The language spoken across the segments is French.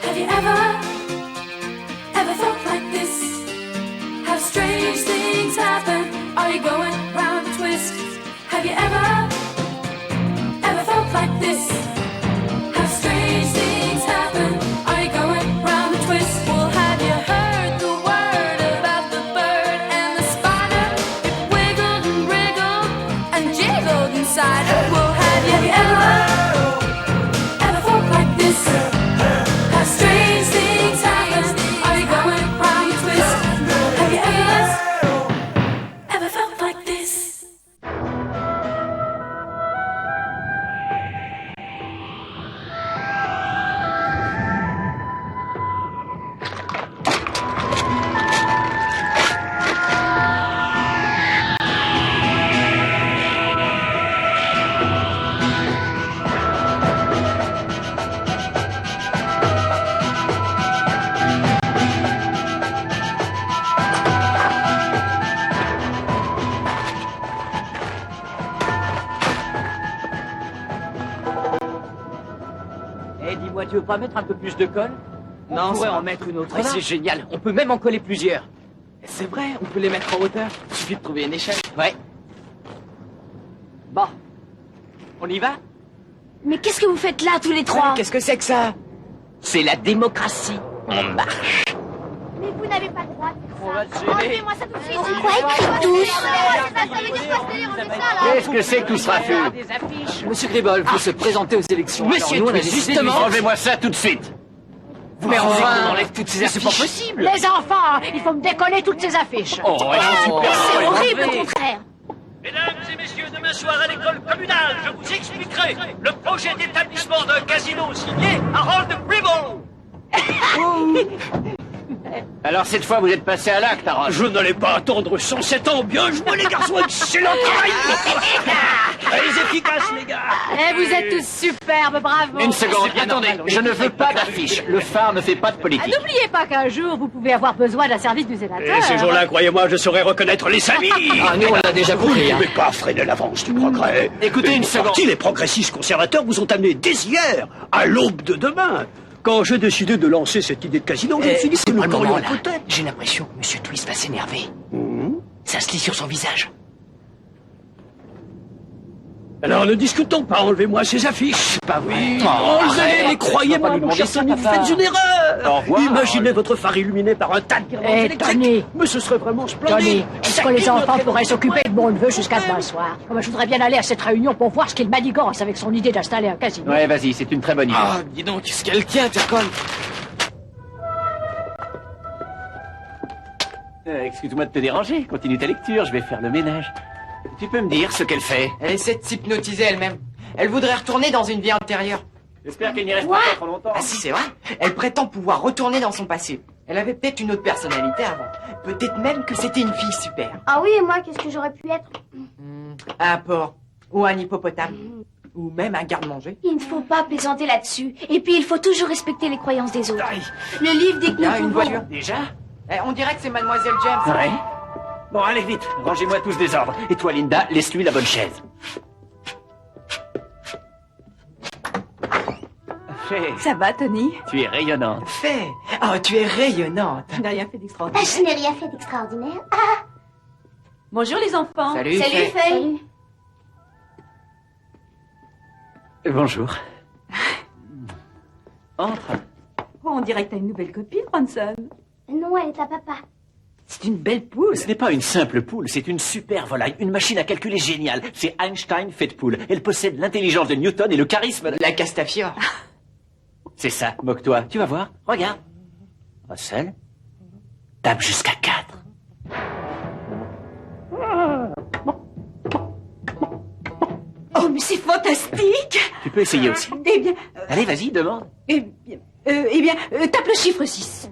Have you ever felt like this? How strange things happen. Are you going round a twist? Have you ever felt like this? How strange things happen. Are you going round a twist? Well, have you heard the word about the bird and the spider? It wiggled and wriggled and jiggled inside it. Well, have you ever felt like this? How strange things happen. Are you going round a twist? Have you ever felt like this? Eh, dis-moi, tu veux pas mettre un peu plus de colle? Non, On pourrait ça va. en mettre une autre Mais là. c'est génial, on peut même en coller plusieurs. C'est vrai, on peut les mettre en hauteur. Il suffit de trouver une échelle. Ouais. Bon. On y va? Mais qu'est-ce que vous faites là, tous les trois? Qu'est-ce que c'est que ça? C'est la démocratie. On marche. Mais vous n'avez pas le droit de faire ça. On va se gêner. Enlevez-moi ça tout de suite. Pourquoi ils crient tous? Qu'est-ce que c'est que tout ce raffut? Monsieur Gribol, faut se présenter aux élections. Monsieur Alors, nous, on a Twist, décidé de justement. lui- Enlevez-moi ça tout de suite. Mais enfin, enfin, on enlève toutes ces mais affiches. c'est pas possible. Les enfants, il faut me décoller toutes ces affiches. Oh, elles sont super. C'est horrible, au contraire. Mesdames et messieurs, demain soir à l'école communale, je vous expliquerai le projet d'établissement d'un casino signé Harold Gribble. Alors cette fois, vous êtes passé à l'acte, Harold. Je n'allais pas attendre 107 ans. Bien joué les garçons, excellent travail. Allez, efficace les gars. Eh, vous êtes tous superbes, bravo. Une seconde, bien attendez, normal, oui. je ne veux pas d'affiche. Le phare ne fait pas de Ah, politique. n'oubliez pas qu'un jour, vous pouvez avoir besoin d'un service du sénateur. Et ces jours-là, croyez-moi, je saurais reconnaître les amis. Ah, nous, on a déjà Vous compris. ne Hein. pouvez pas freiner l'avance du progrès. Écoutez une seconde. Les progressistes conservateurs vous ont amené dès hier, à l'aube de demain. Quand j'ai décidé de lancer cette idée de casino, je me suis dit que C'est pas nous le moment, pourrions là. peut-être. J'ai l'impression que Monsieur Twist va s'énerver. Ça se lit sur son visage. Alors ne discutons pas, enlevez-moi ces affiches. Pas vrai. Enlevez-les, mais croyez-moi, pas lui mon demander cher ça, Tony, vous papa. faites une erreur. Au revoir. Imaginez votre phare illuminé par un tas de guirlandes Eh, électriques. Tony. Mais ce serait vraiment splendide. Tony, est-ce que les enfants pourraient s'occuper de mon neveu jusqu'à demain soir? Comme je voudrais bien aller à cette réunion pour voir ce qu'il manigance avec son idée d'installer un casino. Ouais, vas-y, c'est une très bonne idée. Ah, dis donc, qu'est-ce qu'elle tient, ta colle? Excuse-moi de te déranger. Continue ta lecture, je vais faire le ménage. Tu peux me dire ce qu'elle fait? Elle essaie de s'hypnotiser elle-même. Elle voudrait retourner dans une vie antérieure. J'espère qu'elle n'y reste pas trop longtemps. Ah si, c'est vrai. Elle prétend pouvoir retourner dans son passé. Elle avait peut-être une autre personnalité avant. Peut-être même que c'était une fille super. Ah oui, et moi, qu'est-ce que j'aurais pu être? Un porc. Ou un hippopotame. Ou même un garde-manger. Il ne faut pas plaisanter là-dessus. Et puis, il faut toujours respecter les croyances des autres. Le livre des Il y a une nous voiture. Déjà? Eh, on dirait que c'est Mademoiselle James. Ouais. Bon, allez vite, rangez-moi tous des ordres. Et toi, Linda, laisse-lui la bonne chaise. Fais, Ça va, Tony? tu es rayonnante. Fais. Oh, tu es rayonnante. Tu n'as rien fait d'extraordinaire. Je n'ai rien fait d'extraordinaire. Bonjour, les enfants. Salut, Salut, Fay. Faye. Bonjour. Entre. Oh, on dirait que t'as une nouvelle copine, Ronson. Non, elle est à papa. C'est une belle poule. Ce n'est pas une simple poule, c'est une super volaille, une machine à calculer géniale. C'est Einstein fait de poule. Elle possède l'intelligence de Newton et le charisme de... La Castafiore. C'est ça, moque-toi. Tu vas voir, regarde. Russell, tape jusqu'à 4. Oh, mais c'est fantastique. Tu peux essayer aussi. Eh bien, Allez, vas-y, demande. tape le chiffre 6.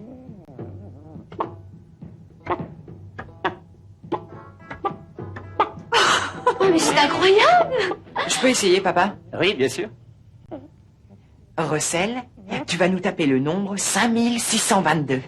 Oh, mais c'est incroyable. Je peux essayer, papa? Oui, bien sûr. Russell, tu vas nous taper le nombre 5622.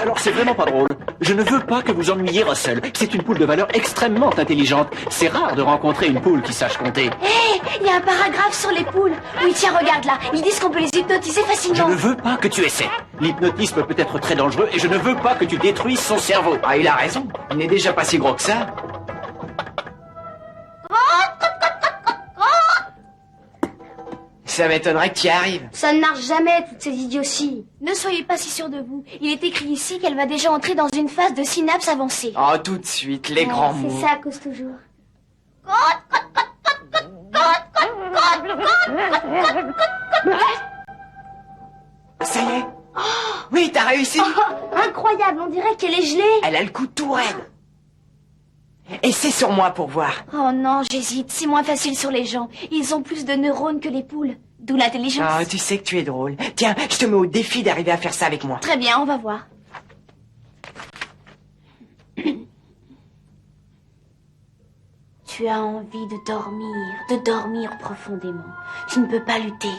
Alors c'est vraiment pas drôle. Je ne veux pas que vous ennuyiez Russell. C'est une poule de valeur extrêmement intelligente. C'est rare de rencontrer une poule qui sache compter. Hé, il y a un paragraphe sur les poules. Oui, tiens, regarde là. Ils disent qu'on peut les hypnotiser Je facilement. ne veux pas que tu essaies. L'hypnotisme peut être très dangereux et je ne veux pas que tu détruises son cerveau. Ah, il a raison. Il n'est déjà pas si gros que ça. Ça m'étonnerait que tu y arrives. Ça ne marche jamais, toutes ces idioties. Ne soyez pas si sûrs de vous. Il est écrit ici qu'elle va déjà entrer dans une phase de synapse avancée. Oh, tout de suite, les grands mots. C'est ça à cause toujours. Ça y est. Oui, t'as réussi. Oh, incroyable, on dirait qu'elle est gelée. Elle a le cou tout raide. Et c'est sur moi pour voir. Oh non, j'hésite. C'est moins facile sur les gens. Ils ont plus de neurones que les poules. D'où l'intelligence. Ah, tu sais que tu es drôle. Tiens, je te mets au défi d'arriver à faire ça avec moi. Très bien, on va voir. Tu as envie de dormir profondément. Tu ne peux pas lutter.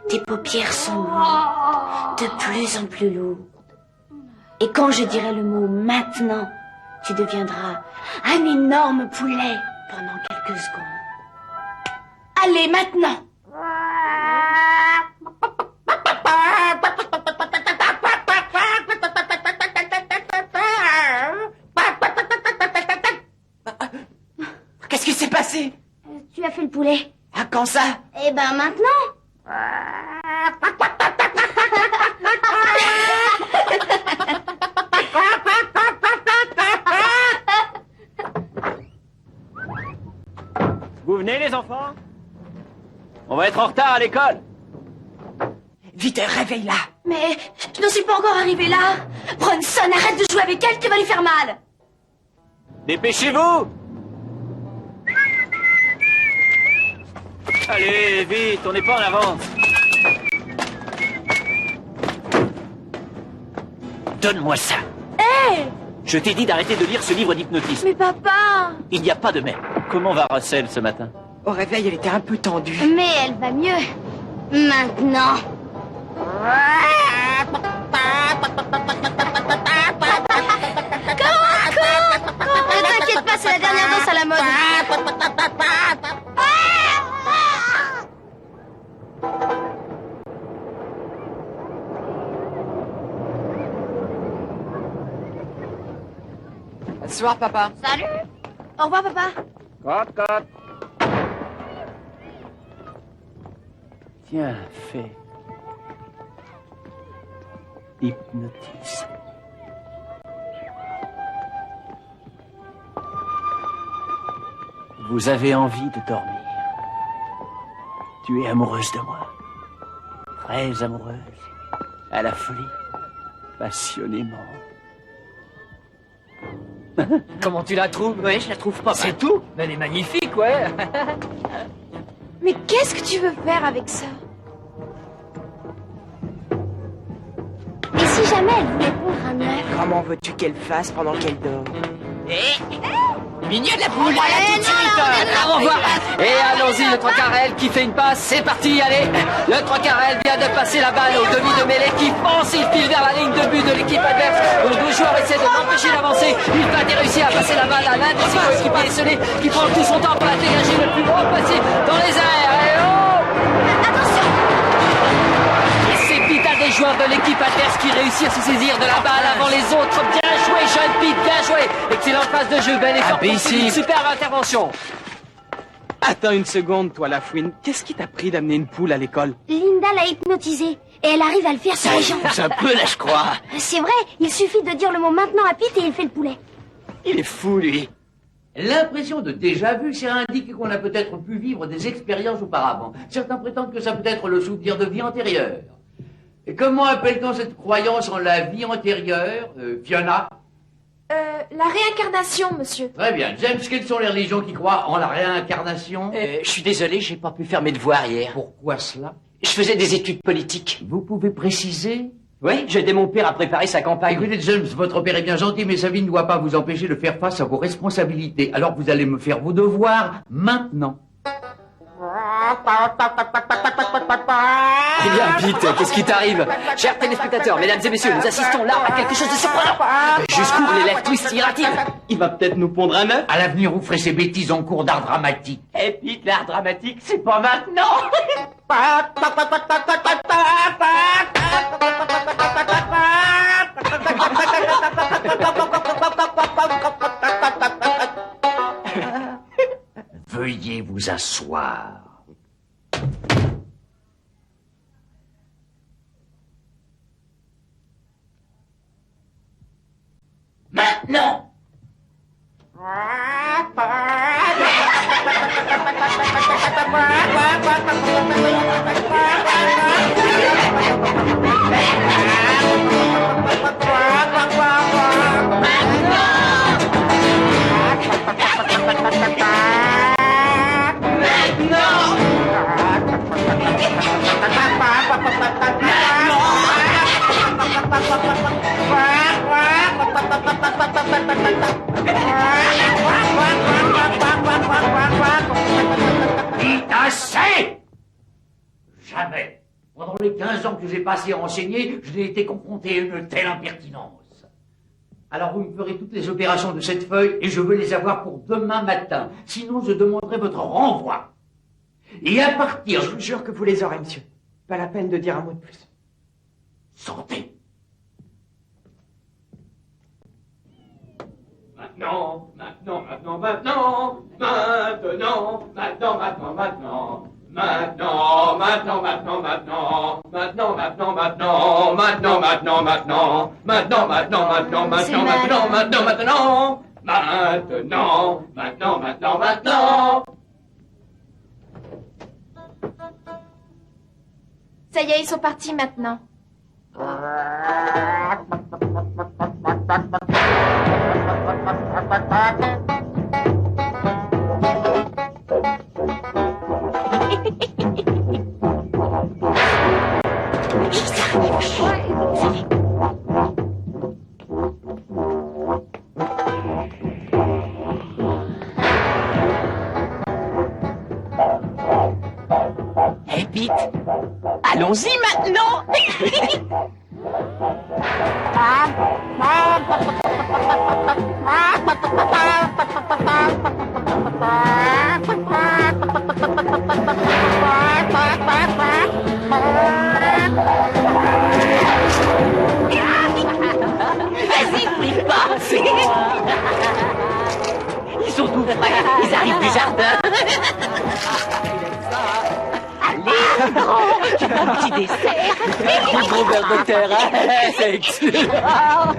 Tes paupières sont lourdes, de plus en plus lourdes. Et quand je dirai le mot maintenant, tu deviendras un énorme poulet pendant quelques secondes. Allez, maintenant! Qu'est-ce qui s'est passé? Tu as fait le poulet. Ah, quand ça? Eh ben maintenant! Vous venez les enfants? On va être en retard à l'école. Vite, réveille-la. Mais je ne suis pas encore arrivée là. Bronson, arrête de jouer avec elle, tu vas lui faire mal. Dépêchez-vous! Allez, vite, on n'est pas en avance. Donne-moi ça. Hé! Je t'ai dit d'arrêter de lire ce livre d'hypnotisme. Mais papa! Il n'y a pas de mais. Comment va Russell ce matin? Au réveil, elle était un peu tendue. Mais elle va mieux. Maintenant. Ne t'inquiète pas, c'est la dernière danse à la mode. Bonsoir, papa. Salut. Au revoir, papa. Cote. Tiens, fais. Hypnotisme. Vous avez envie de dormir. Tu es amoureuse de moi. Très amoureuse. À la folie. Passionnément. Comment tu la trouves? Ouais, je la trouve pas mal. C'est tout? Elle est magnifique, ouais. Mais qu'est-ce que tu veux faire avec ça? Et si jamais elle voulait pondre un œuf? Comment veux-tu qu'elle fasse pendant qu'elle dort? Mignon de la poule, allez, tout de suite. Au revoir. Et allons-y, le 3 quarts qui fait une passe, c'est parti, allez. Le 3 quarts vient de passer la balle au demi de mêlée qui pense, il file vers la ligne de but de l'équipe adverse. Le deux joueurs essaient de l'empêcher d'avancer. Il va réussir à passer la balle à l'un de ses coéquipiers esselés qui prend tout son temps pour la dégager le plus gros possible dans les airs. Et oh! Attention! Et c'est vite à des joueurs de l'équipe adverse qui réussissent à se saisir de la balle avant les autres. Bien joué, jeune Pete, bien joué. Excellente phase de jeu, bel effort. Superbe intervention. Attends une seconde, toi, la fouine. Qu'est-ce qui t'a pris d'amener une poule à l'école? Linda l'a hypnotisée. Et elle arrive à le faire sur les gens. C'est un peu là, je crois. C'est vrai, il suffit de dire le mot maintenant à Pete et il fait le poulet. Il est fou, lui. L'impression de déjà-vu, ça indique qu'on a peut-être pu vivre des expériences auparavant. Certains prétendent que ça peut être le souvenir de vie antérieure. Et comment appelle-t-on cette croyance en la vie antérieure, Fiona? La réincarnation, monsieur. Très bien. James, quelles sont les religions qui croient en la réincarnation? Je suis désolé, j'ai pas pu faire mes devoirs hier. Pourquoi cela? Je faisais des études politiques. Vous pouvez préciser? Oui, j'ai aidé mon père à préparer sa campagne. Écoutez, James, votre père est bien gentil, mais sa vie ne doit pas vous empêcher de faire face à vos responsabilités. Alors vous allez me faire vos devoirs maintenant. Eh bien, Pete, qu'est-ce qui t'arrive? Chers téléspectateurs, mesdames et messieurs, nous assistons là à quelque chose de surprenant. Jusqu'où l'élève Twist ira-t-il? Il va peut-être nous pondre un œuf. À l'avenir, vous ferez ces bêtises en cours d'art dramatique. Et puis, l'art dramatique, c'est pas maintenant. Veuillez vous asseoir. Maintenant! Assez! Jamais, pendant les 15 ans que j'ai passé à enseigner, je n'ai été confronté à une telle impertinence. Alors vous me ferez toutes les opérations de cette feuille et je veux les avoir pour demain matin. Sinon, je demanderai votre renvoi. Et à partir... Je vous jure que vous les aurez, monsieur. Pas la peine de dire un mot de plus. Sortez. Maintenant, maintenant, maintenant, maintenant, maintenant, maintenant, maintenant, maintenant. Maintenant, maintenant, maintenant, maintenant, maintenant, maintenant, maintenant, maintenant, maintenant, maintenant, maintenant, maintenant, maintenant, maintenant, maintenant, maintenant, maintenant, maintenant, maintenant, maintenant. Ça y est, ils sont partis maintenant. Eh, Pete, allons-y maintenant. Vas-y, prie pas. Ils sont tout frais, ils arrivent du jardin. Allez, grand, tu veux un petit dessert? Un gros verre de terre, hein? C'est excellent.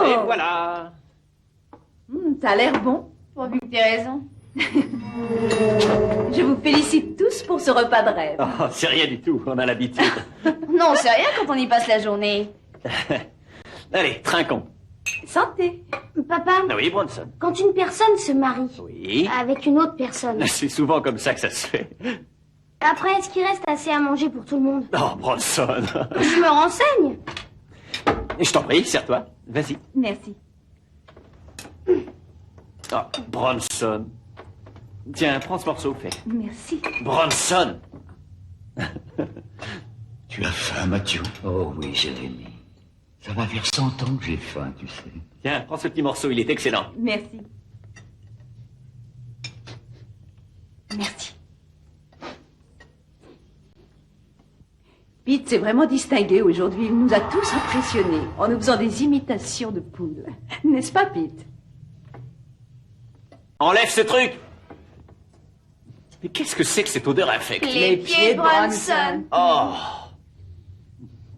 Et voilà. Ça a l'air bon. Pourvu que t'aies raison. Je vous félicite tous pour ce repas de rêve. Oh, c'est rien du tout, on a l'habitude. Non, c'est rien quand on y passe la journée. Allez, trinquons. Santé. Papa, Oui, Bronson. quand une personne se marie Oui. avec une autre personne, C'est souvent comme ça que ça se fait. après, est-ce qu'il reste assez à manger pour tout le monde? Oh, Bronson. Je me renseigne. Et je t'en prie, serre-toi. Vas-y. Merci. Oh, Bronson. Tiens, prends ce morceau, fais. Merci. Bronson. Tu as faim, Mathieu? Oh oui, Jérémie. Ça va faire 100 ans que j'ai faim, tu sais. Tiens, prends ce petit morceau, il est excellent. Merci. Merci. Pete s'est vraiment distingué aujourd'hui. Il nous a tous impressionnés en nous faisant des imitations de poules. N'est-ce pas, Pete? Enlève ce truc. Mais qu'est-ce que c'est que cette odeur infecte? Les pieds de Bronson. Oh.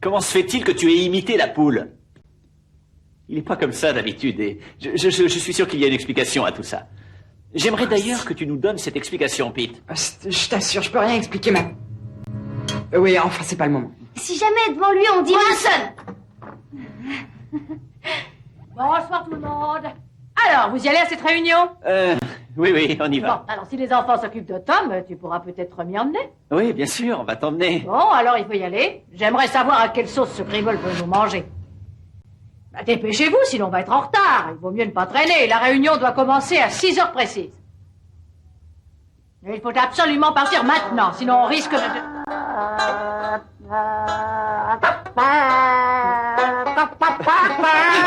Comment se fait-il que tu aies imité la poule? Il n'est pas comme ça d'habitude et je suis sûr qu'il y a une explication à tout ça. J'aimerais d'ailleurs que tu nous donnes cette explication, Pete. Je t'assure, je peux rien expliquer maintenant. Oui, enfin, c'est pas le moment. Si jamais devant lui on dit Bronson. Bonsoir tout le monde. Alors, vous y allez à cette réunion? Oui, on y Bon, va. alors si les enfants s'occupent de Tom, tu pourras peut-être m'y emmener. Oui, bien sûr, on va t'emmener. Bon, alors il faut y aller. J'aimerais savoir à quelle sauce ce Gribble veut nous manger. Bah, dépêchez-vous, sinon on va être en retard. Il vaut mieux ne pas traîner. La réunion doit commencer à 6 heures précises. Et il faut absolument partir maintenant, sinon on risque de...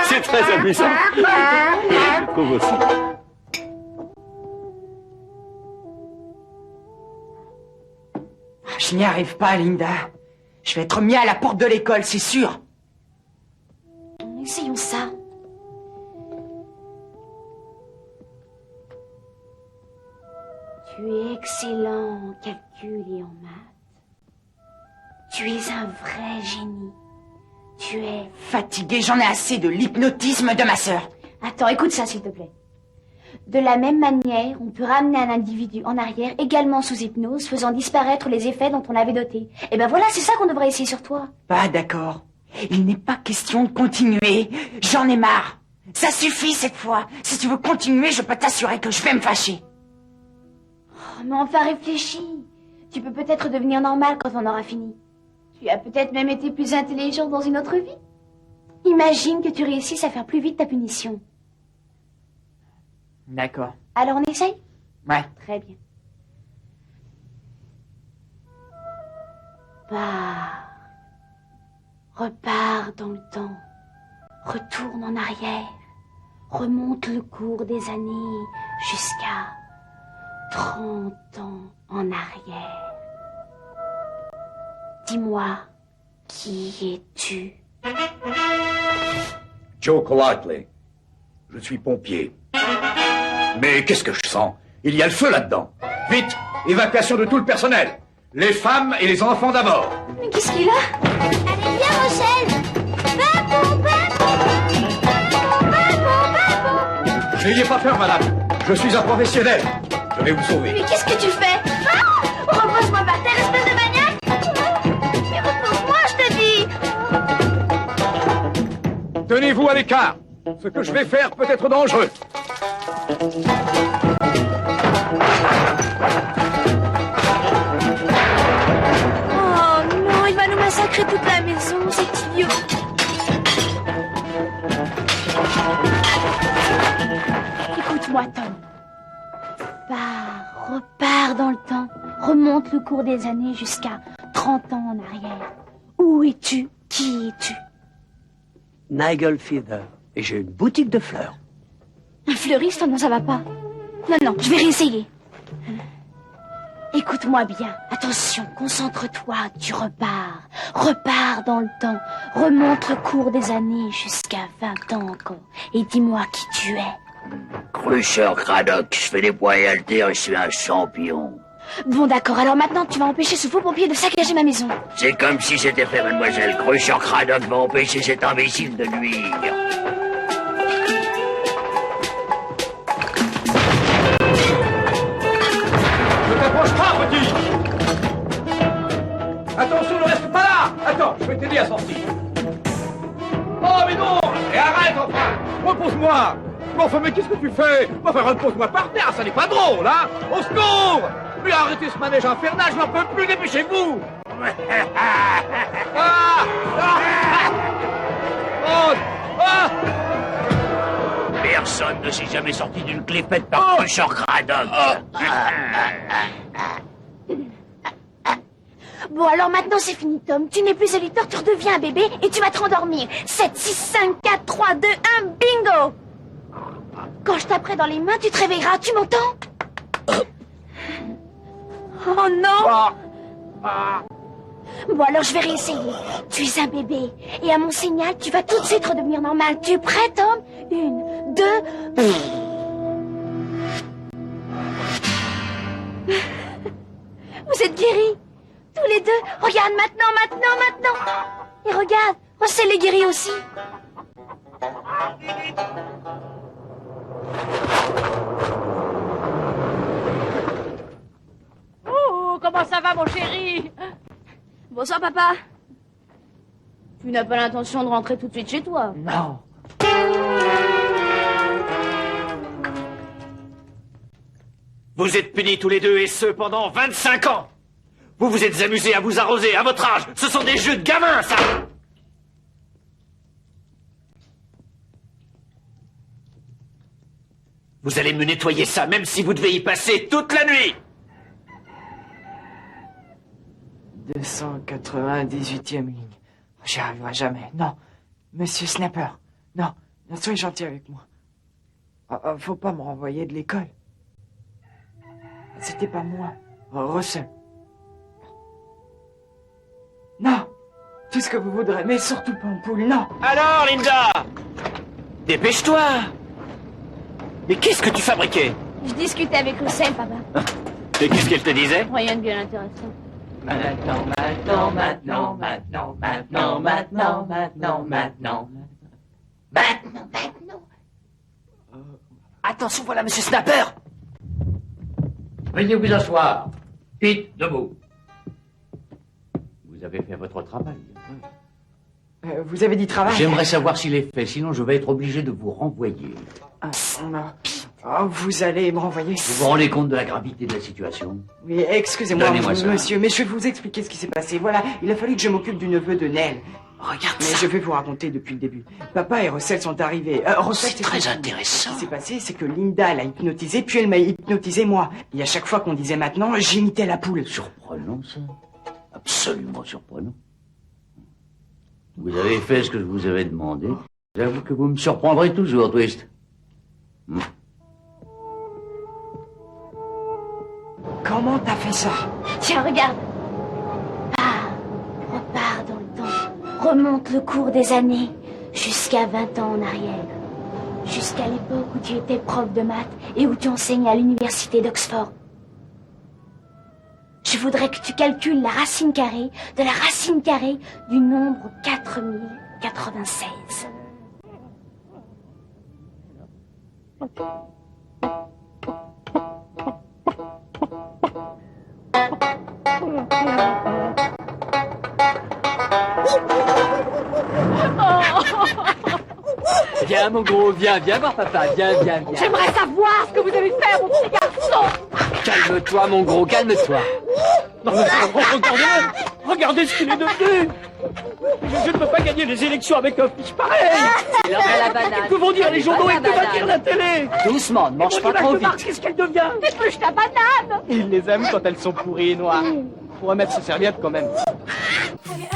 C'est très amusant. Je trouve aussi. Je n'y arrive pas, Linda. Je vais être mis à la porte de l'école, c'est sûr. Essayons ça. Tu es excellent en calcul et en maths. Tu es un vrai génie. Tu es... Fatigué, j'en ai assez de l'hypnotisme de ma sœur. Attends, écoute ça, s'il te plaît. De la même manière, on peut ramener un individu en arrière, également sous hypnose, faisant disparaître les effets dont on l'avait doté. Et ben voilà, c'est ça qu'on devrait essayer sur toi. Pas d'accord. Il n'est pas question de continuer. J'en ai marre. Ça suffit cette fois. Si tu veux continuer, je peux t'assurer que je vais me fâcher. Oh, mais enfin réfléchis. Tu peux peut-être devenir normal quand on aura fini. Tu as peut-être même été plus intelligent dans une autre vie. Imagine que tu réussisses à faire plus vite ta punition. D'accord. Alors on essaye? Ouais. Très bien. Pars. Repars dans le temps. Retourne en arrière. Remonte le cours des années jusqu'à 30 ans en arrière. Dis-moi, qui es-tu? Joe Coatley. Je suis pompier. Mais qu'est-ce que je sens? Il y a le feu là-dedans. Vite, évacuation de tout le personnel. Les femmes et les enfants d'abord. Mais qu'est-ce qu'il a? Allez, viens, Rochelle. Babou, babou. N'ayez pas peur, madame. Je suis un professionnel. Je vais vous sauver. Mais qu'est-ce que tu fais? Ah! Repose-moi par terre, espèce de maniaque. Mais repose-moi, je te dis. Tenez-vous à l'écart. Ce que je vais faire peut être dangereux. Oh non, il va nous massacrer toute la maison, c'est idiot. Écoute-moi, Tom. Repars dans le temps. Remonte le cours des années jusqu'à 30 ans en arrière. Où es-tu? Qui es-tu? Nigel Feather. Et j'ai une boutique de fleurs. Un fleuriste? Non, ça va pas. Non, je vais réessayer. Écoute-moi bien. Attention, concentre-toi. Tu repars. Repars dans le temps. Remonte le cours des années jusqu'à 20 ans encore. Et dis-moi qui tu es. Crusher Craddock, je fais des poids et haltères et je suis un champion. Bon, d'accord. Alors maintenant, tu vas empêcher ce faux pompier de saccager ma maison. C'est comme si c'était fait, mademoiselle. Crusher Craddock va empêcher cet imbécile de nuire. Ne t'approche pas, petit. Attention, ne reste pas là. Attends, je vais t'aider à sortir. Oh, mais non. Et arrête, enfin. Repose-moi. Enfin, mais qu'est-ce que tu fais? Enfin, repose-moi par terre, ça n'est pas drôle, hein? Au secours! Mais arrêtez ce manège infernal, je n'en peux plus, dépêchez-vous! Personne ne s'est jamais sorti d'une clé faite par Crusher Craddock. Bon, alors maintenant c'est fini, Tom. Tu n'es plus éditeur, tu redeviens un bébé et tu vas te rendormir. 7, 6, 5, 4, 3, 2, 1, bingo! Quand je taperai dans les mains, tu te réveilleras, tu m'entends? Oh non! Bon, alors je vais réessayer. Tu es un bébé. Et à mon signal, tu vas tout de suite redevenir normal. Tu es prêt, Tom? 1, 2... Vous êtes guéris. Tous les deux. Regarde, maintenant. Et regarde, Rochelle est guérie aussi. Oh, comment ça va, mon chéri? Bonsoir, papa. Tu n'as pas l'intention de rentrer tout de suite chez toi? Non. Vous êtes punis tous les deux, et ce, pendant 25 ans. Vous vous êtes amusés à vous arroser à votre âge. Ce sont des jeux de gamins, ça. Vous allez me nettoyer ça, même si vous devez y passer toute la nuit. 298e ligne. J'y arriverai jamais. Non. Monsieur Snapper. Non. Soyez gentil avec moi. Faut pas me renvoyer de l'école. C'était pas moi. Russell. Non. Tout ce que vous voudrez, mais surtout pas en poule, non. Alors, Linda, dépêche-toi. Mais qu'est-ce que tu fabriquais? Je discutais avec Russell, papa. Et qu'est-ce qu'elle te disait? Rien de bien intéressant. Maintenant. Attention, voilà Monsieur Snapper. Veuillez vous asseoir. Pete, debout. Vous avez fait votre travail. Vous avez dit travail? J'aimerais savoir s'il est fait, sinon je vais être obligé de vous renvoyer. Vous allez me renvoyer? Vous vous rendez compte de la gravité de la situation? Oui, excusez-moi, Donnez-moi ça. monsieur, mais je vais vous expliquer ce qui s'est passé. Voilà, il a fallu que je m'occupe du neveu de Nell. Regarde Mais ça. je vais vous raconter depuis le début. Papa et Russell sont arrivés. Russell, C'est très intéressant. Ce qui s'est passé, c'est que Linda l'a hypnotisé, puis elle m'a hypnotisé moi. Et à chaque fois qu'on disait maintenant, j'imitais la poule. Surprenant, ça. Absolument surprenant. Vous avez fait ce que je vous avais demandé. J'avoue que vous me surprendrez toujours, Twist. Comment t'as fait ça? Tiens, regarde. Repars dans le temps. Remonte le cours des années. Jusqu'à 20 ans en arrière. Jusqu'à l'époque où tu étais prof de maths et où tu enseignes à l'université d'Oxford. Je voudrais que tu calcules la racine carrée de la racine carrée du nombre 4096. Viens mon gros, viens voir papa, viens. J'aimerais savoir ce que vous avez fait, mon petit garçon. Calme-toi mon gros, calme-toi. Non, mais regardez ce qu'il est devenu. Je ne peux pas gagner les élections avec un fils pareil. C'est l'heure de la banane. Que vont dire les journaux et que va dire la télé? Doucement, ne mange pas trop vite. Qu'est-ce qu'elle devient? Épluche ta banane. Il les aime quand elles sont pourries et noires. Faut remettre ses serviettes quand même. Have you